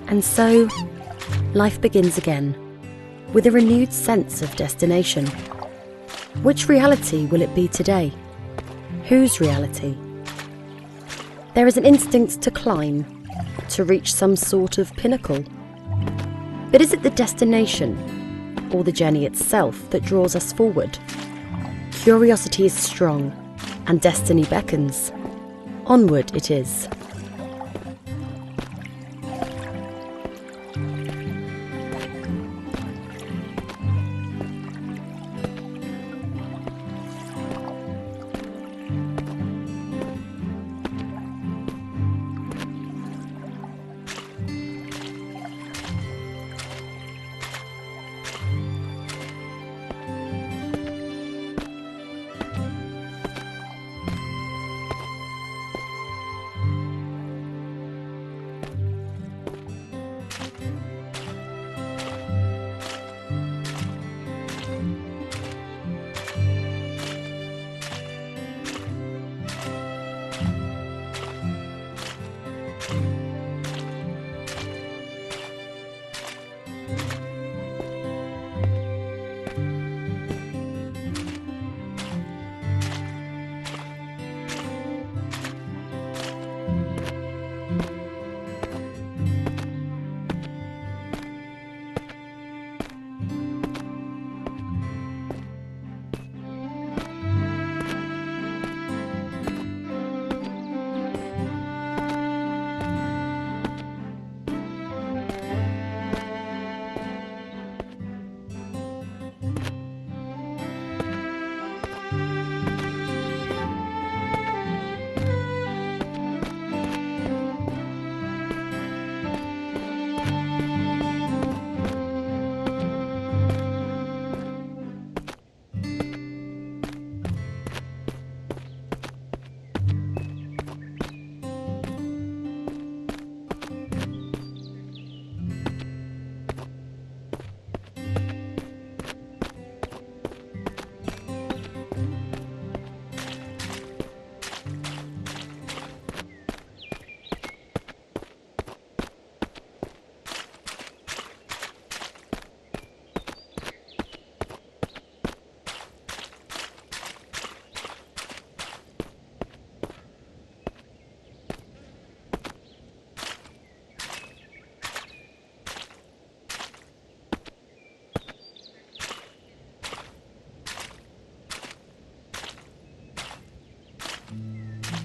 And so, life begins again, with a renewed sense of destination. Which reality will it be today? Whose reality? There is an instinct to climb, to reach some sort of pinnacle. But is it the destination, or the journey itself, that draws us forward? Curiosity is strong, and destiny beckons. Onward it is.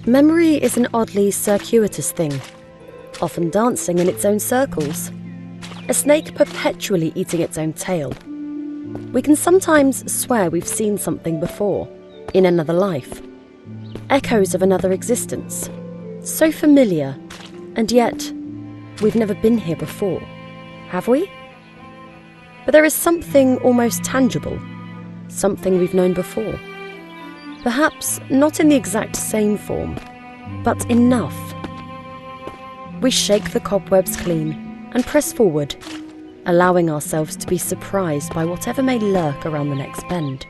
Memory is an oddly circuitous thing, often dancing in its own circles, a snake perpetually eating its own tail. We can sometimes swear we've seen something before, in another life, echoes of another existence, so familiar, and yet we've never been here before, have we? But there is something almost tangible, something we've known before. Perhaps not in the exact same form, but enough. We shake the cobwebs clean and press forward, allowing ourselves to be surprised by whatever may lurk around the next bend.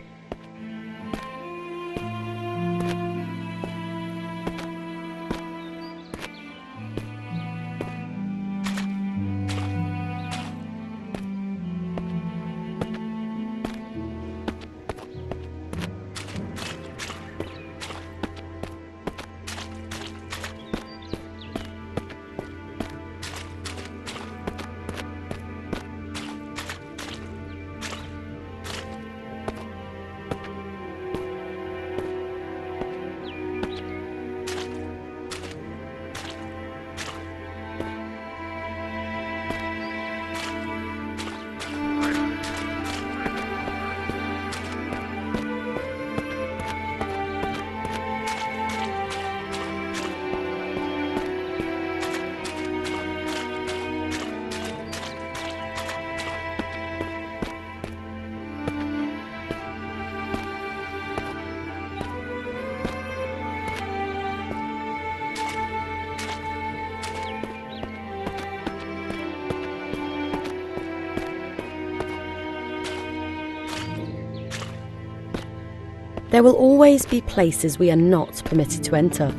There will always be places we are not permitted to enter,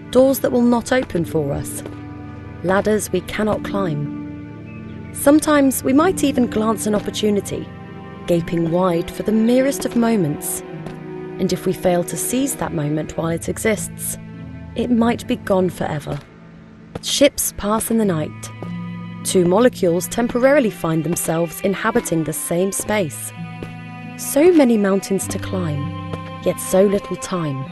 doors that will not open for us, ladders we cannot climb, Sometimes we might even glance an opportunity, gaping wide for the merest of moments. And if we fail to seize that moment while it exists, it might be gone forever. Ships pass in the night. Two molecules temporarily find themselves inhabiting the same space. So many mountains to climb, yet so little time.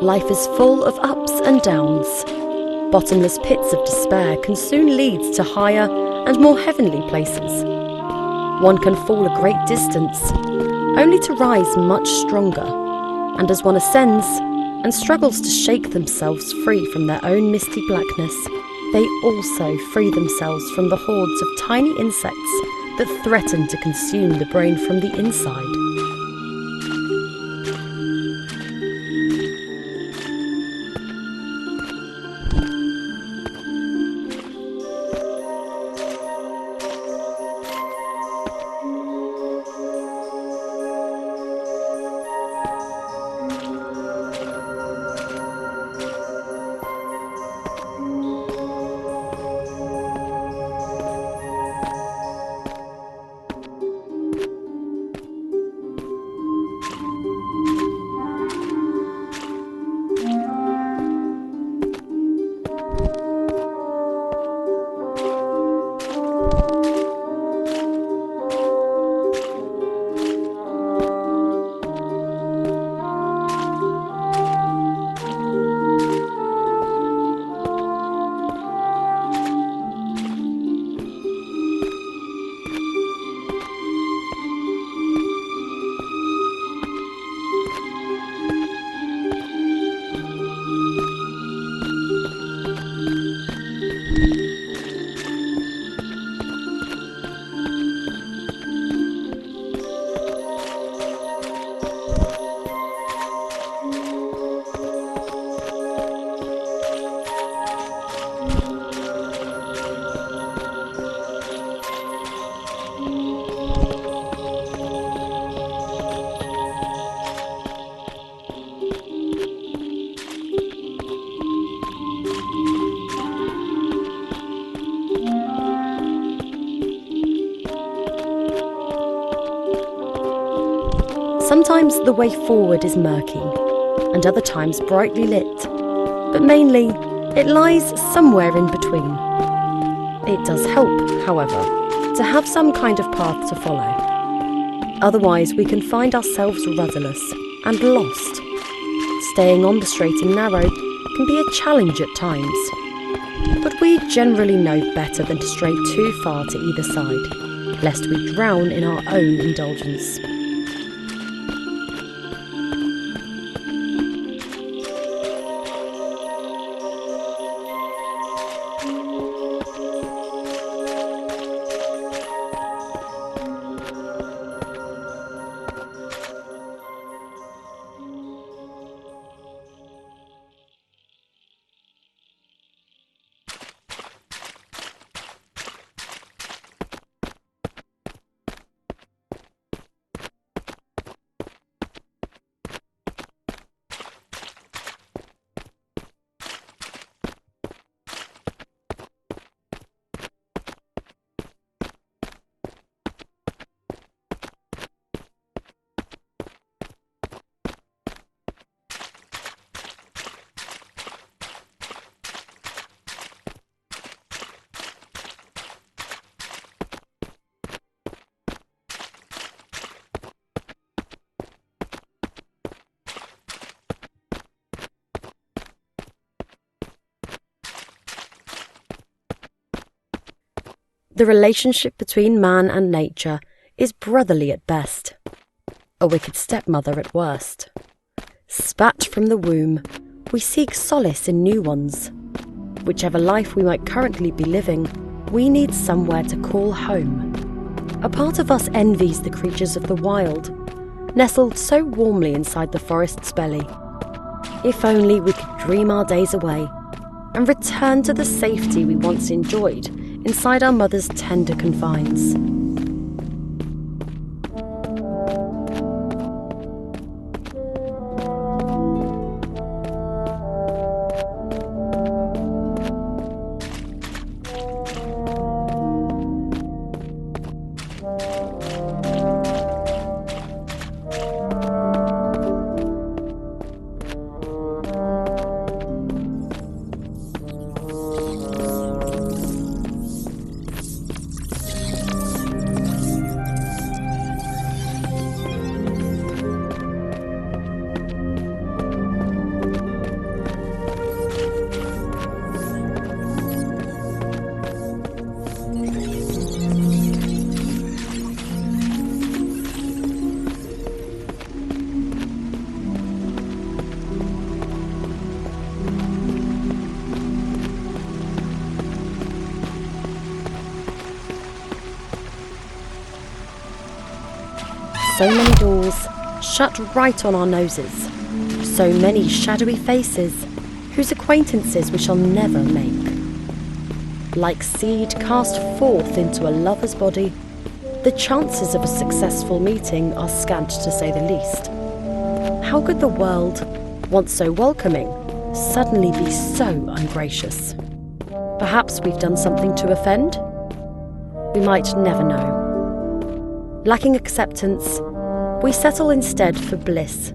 Life is full of ups and downs. Bottomless pits of despair can soon lead to higher and more heavenly places. One can fall a great distance, only to rise much stronger, and as one ascends and struggles to shake themselves free from their own misty blackness, they also free themselves from the hordes of tiny insects that threaten to consume the brain from the inside. Sometimes the way forward is murky, and other times brightly lit, but mainly it lies somewhere in between. It does help, however, to have some kind of path to follow. Otherwise, we can find ourselves rudderless and lost. Staying on the straight and narrow can be a challenge at times, but we generally know better than to stray too far to either side, lest we drown in our own indulgence. The relationship between man and nature is brotherly at best, a wicked stepmother at worst. Spat from the womb, we seek solace in new ones. Whichever life we might currently be living, we need somewhere to call home. A part of us envies the creatures of the wild, nestled so warmly inside the forest's belly. If only we could dream our days away and return to the safety we once enjoyed inside our mother's tender confines. So many doors shut right on our noses. So many shadowy faces whose acquaintances we shall never make. Like seed cast forth into a lover's body, the chances of a successful meeting are scant to say the least. How could the world, once so welcoming, suddenly be so ungracious? Perhaps we've done something to offend? We might never know. Lacking acceptance, we settle instead for bliss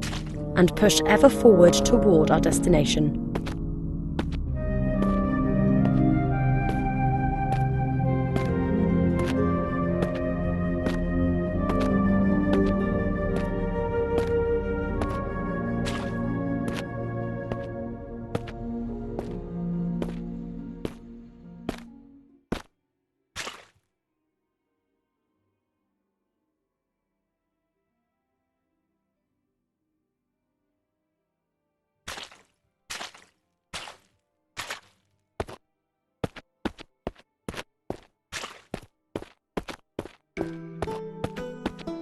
and push ever forward toward our destination.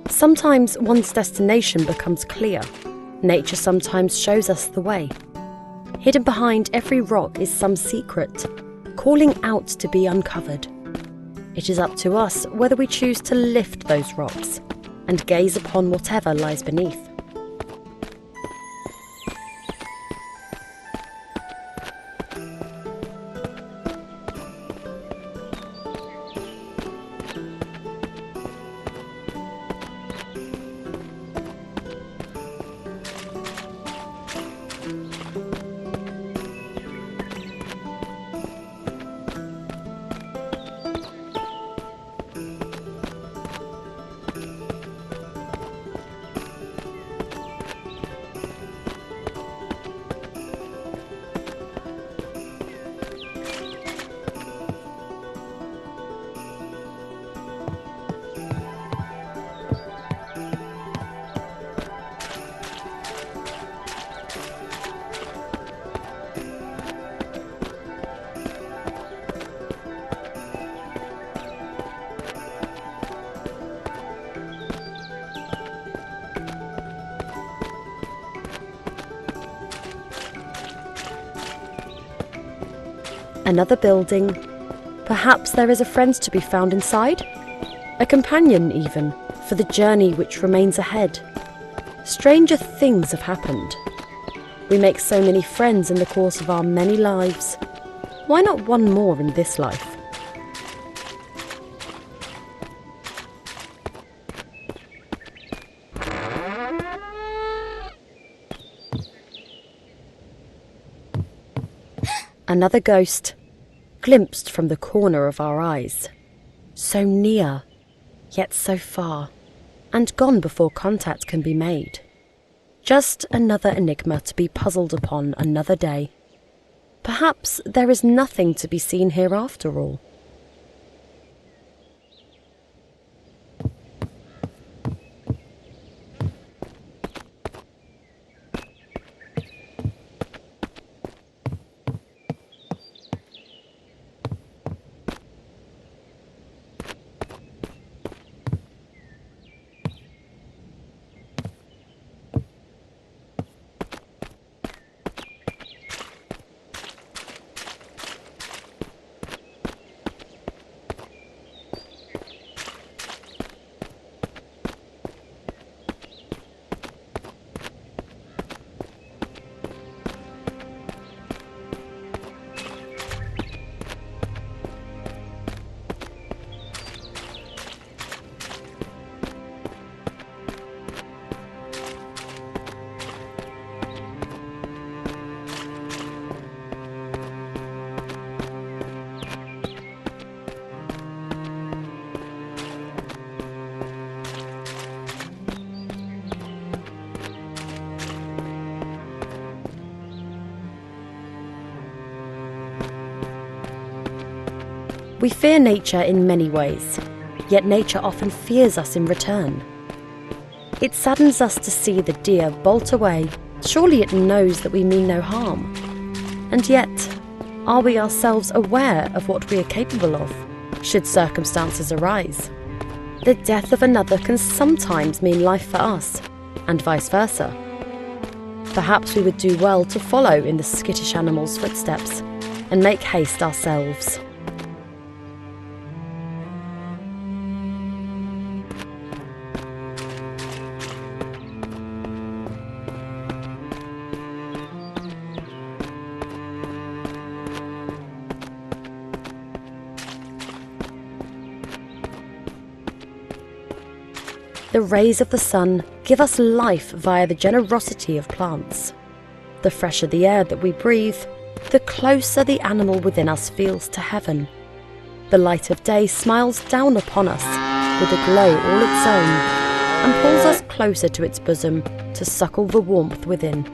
Sometimes one's destination becomes clear. Nature sometimes shows us the way. Hidden behind every rock is some secret, calling out to be uncovered. It is up to us whether we choose to lift those rocks and gaze upon whatever lies beneath. Another building. Perhaps there is a friend to be found inside? A companion, even, for the journey which remains ahead. Stranger things have happened. We make so many friends in the course of our many lives. Why not one more in this life? Another ghost, glimpsed from the corner of our eyes. So near, yet so far, and gone before contact can be made. Just another enigma to be puzzled upon another day. Perhaps there is nothing to be seen here after all. We fear nature in many ways, yet nature often fears us in return. It saddens us to see the deer bolt away. Surely it knows that we mean no harm. And yet, are we ourselves aware of what we are capable of, should circumstances arise? The death of another can sometimes mean life for us, and vice versa. Perhaps we would do well to follow in the skittish animal's footsteps and make haste ourselves. The rays of the sun give us life via the generosity of plants. The fresher the air that we breathe, the closer the animal within us feels to heaven. The light of day smiles down upon us with a glow all its own and pulls us closer to its bosom to suckle the warmth within.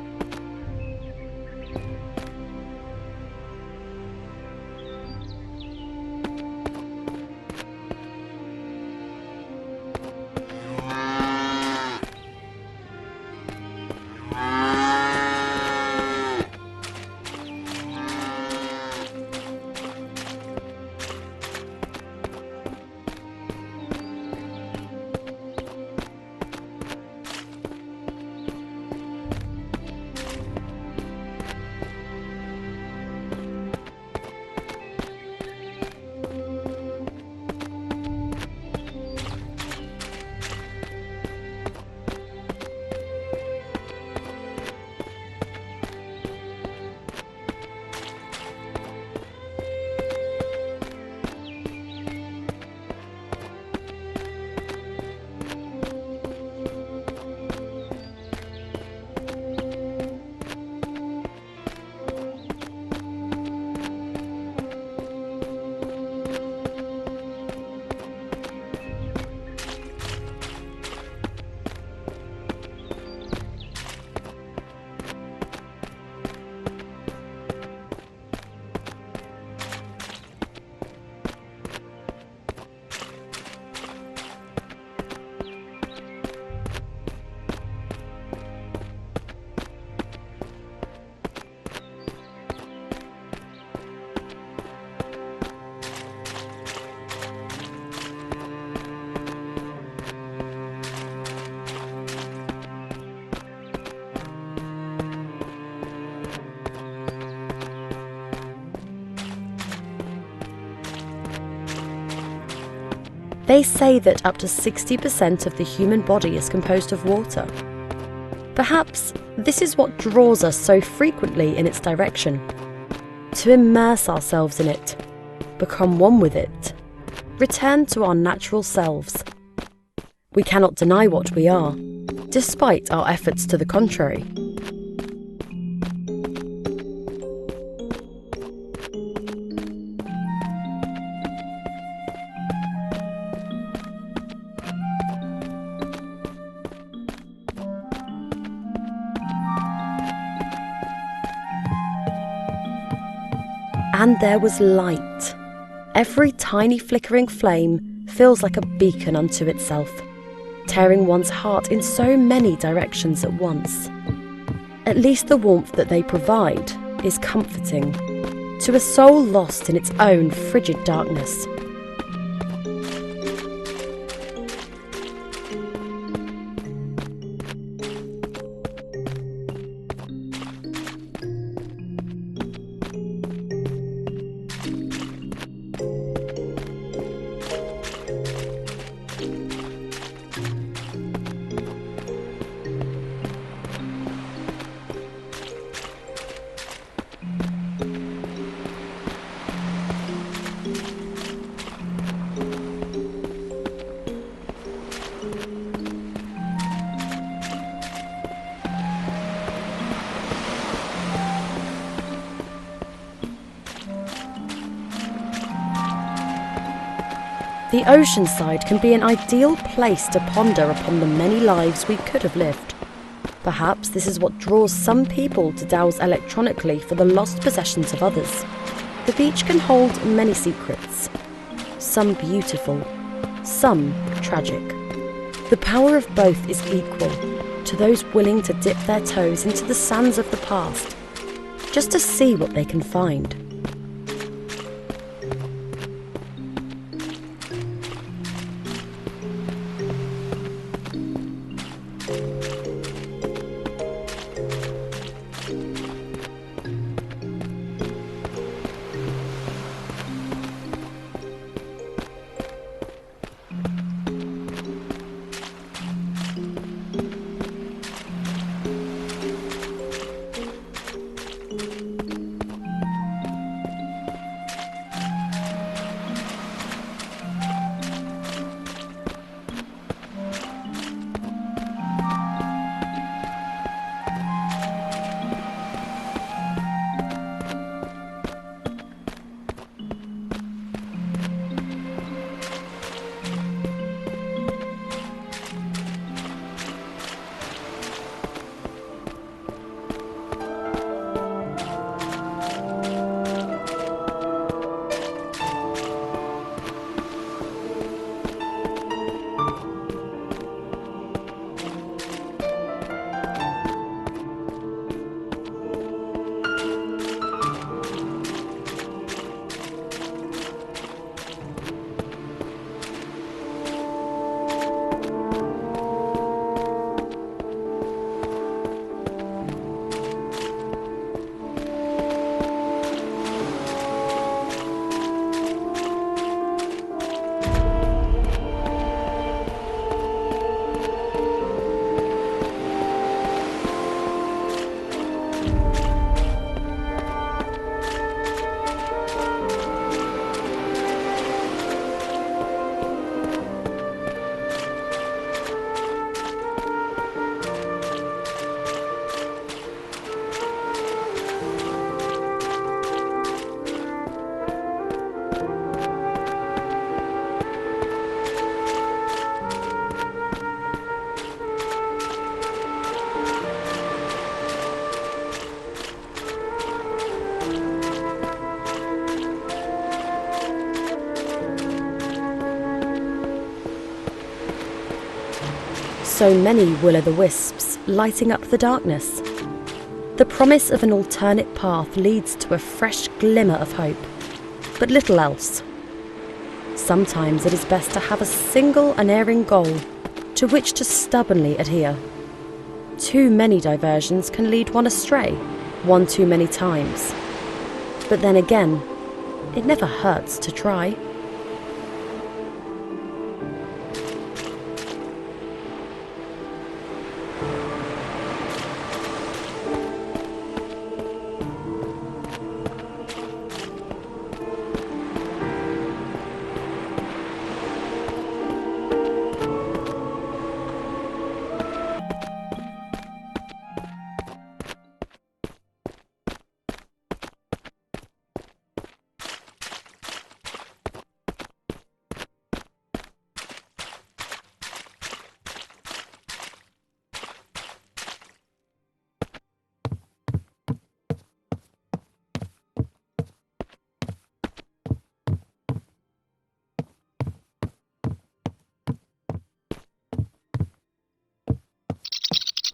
They say that up to 60% of the human body is composed of water. Perhaps this is what draws us so frequently in its direction. To immerse ourselves in it, become one with it, return to our natural selves. We cannot deny what we are, despite our efforts to the contrary. And there was light. Every tiny flickering flame feels like a beacon unto itself, tearing one's heart in so many directions at once. At least the warmth that they provide is comforting to a soul lost in its own frigid darkness. The ocean side can be an ideal place to ponder upon the many lives we could have lived. Perhaps this is what draws some people to douse electronically for the lost possessions of others. The beach can hold many secrets, some beautiful, some tragic. The power of both is equal to those willing to dip their toes into the sands of the past, just to see what they can find. So many will-o'-the-wisps lighting up the darkness. The promise of an alternate path leads to a fresh glimmer of hope, but little else. Sometimes it is best to have a single unerring goal to which to stubbornly adhere. Too many diversions can lead one astray, one too many times. But then again, it never hurts to try.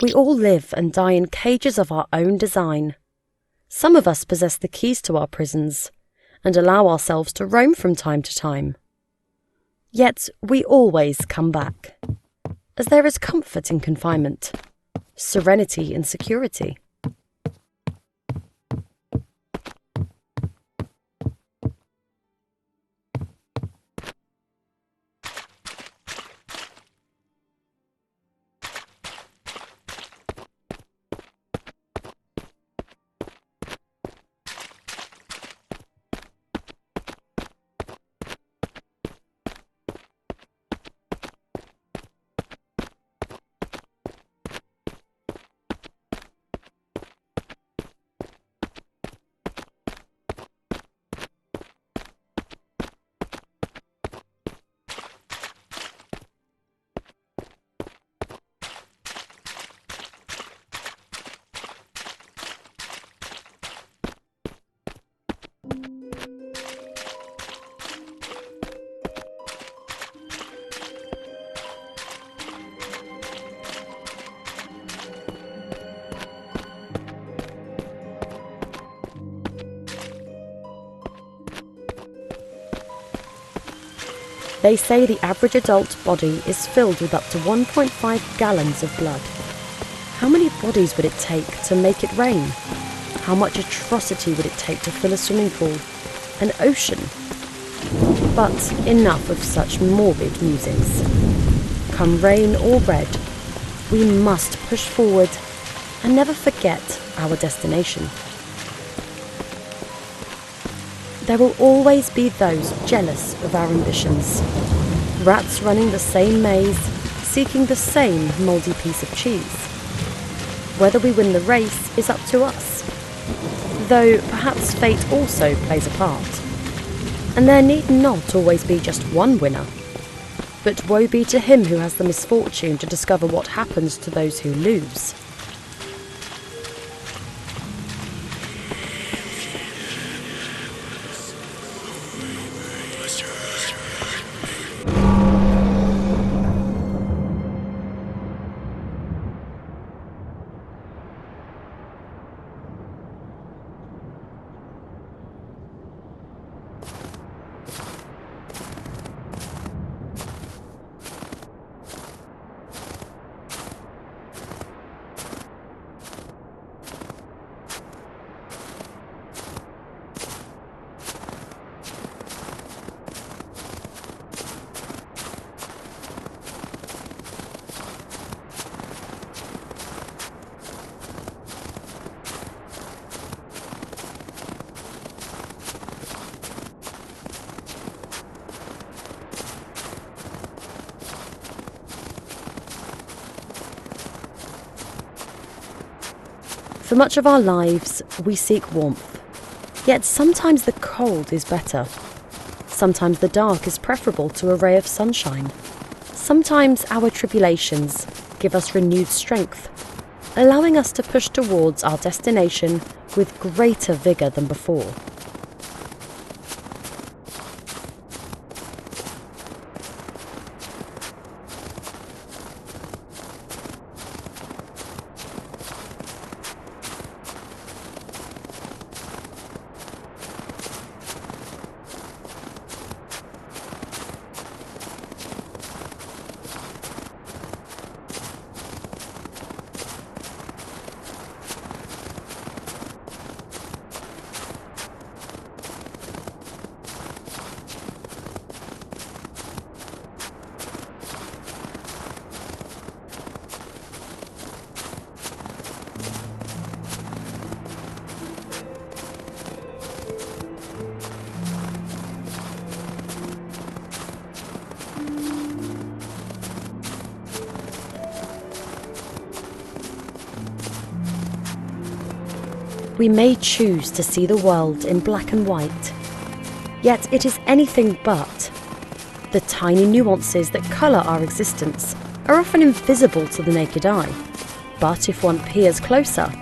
We all live and die in cages of our own design. Some of us possess the keys to our prisons and allow ourselves to roam from time to time. Yet we always come back, as there is comfort in confinement, serenity in security. They say the average adult body is filled with up to 1.5 gallons of blood. How many bodies would it take to make it rain? How much atrocity would it take to fill a swimming pool, an ocean? But enough of such morbid musings. Come rain or red, we must push forward and never forget our destination. There will always be those jealous of our ambitions. Rats running the same maze, seeking the same mouldy piece of cheese. Whether we win the race is up to us, though perhaps fate also plays a part. And there need not always be just one winner. But woe be to him who has the misfortune to discover what happens to those who lose. For much of our lives, we seek warmth. Yet sometimes the cold is better. Sometimes the dark is preferable to a ray of sunshine. Sometimes our tribulations give us renewed strength, allowing us to push towards our destination with greater vigour than before. We may choose to see the world in black and white, yet it is anything but. The tiny nuances that colour our existence are often invisible to the naked eye, but if one peers closer,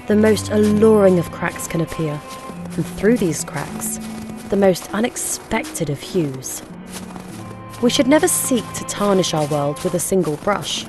the most alluring of cracks can appear, and through these cracks, the most unexpected of hues. We should never seek to tarnish our world with a single brush.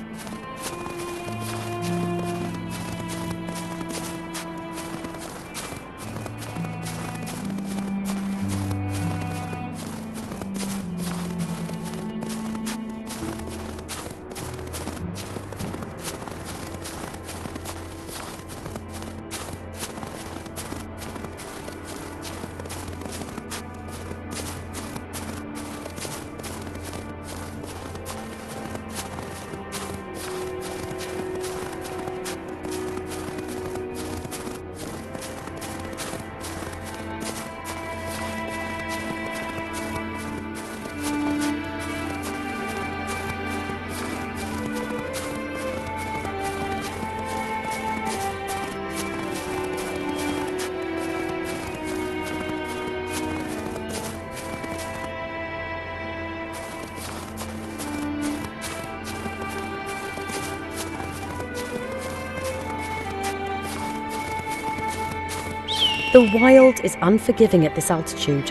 The wild is unforgiving at this altitude.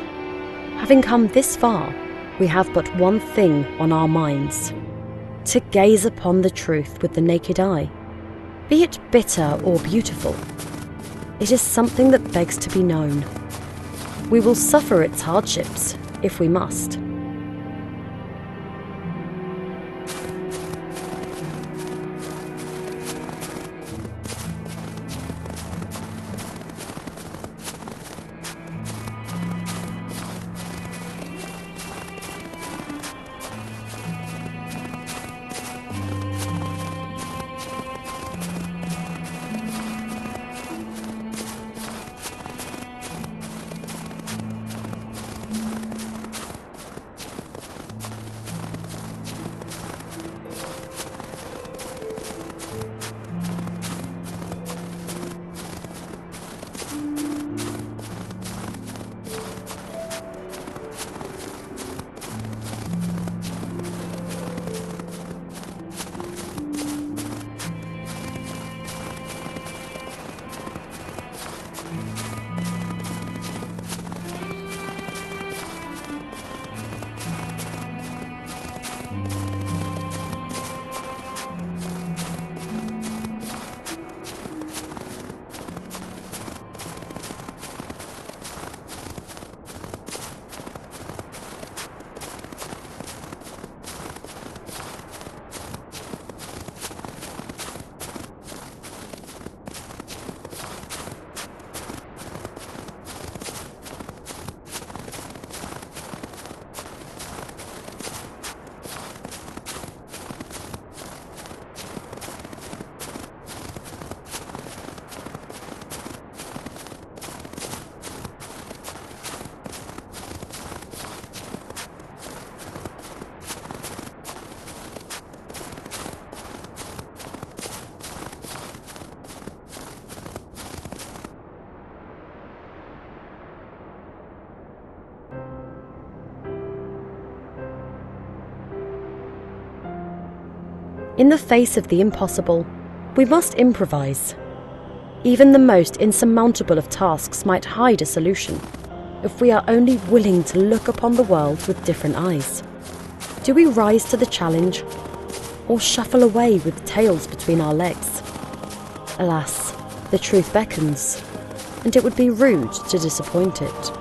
Having come this far, we have but one thing on our minds: to gaze upon the truth with the naked eye. Be it bitter or beautiful, it is something that begs to be known. We will suffer its hardships if we must. In the face of the impossible, we must improvise. Even the most insurmountable of tasks might hide a solution, if we are only willing to look upon the world with different eyes. Do we rise to the challenge, or shuffle away with tails between our legs? Alas, the truth beckons, and it would be rude to disappoint it.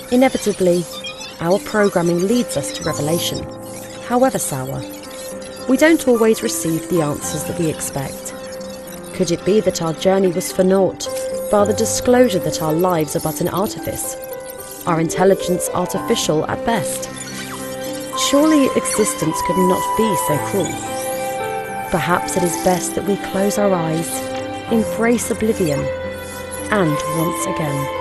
Inevitably, our programming leads us to revelation, however sour. We don't always receive the answers that we expect. Could it be that our journey was for naught, bar the disclosure that our lives are but an artifice, our intelligence artificial at best? Surely existence could not be so cruel. Perhaps it is best that we close our eyes, embrace oblivion, and once again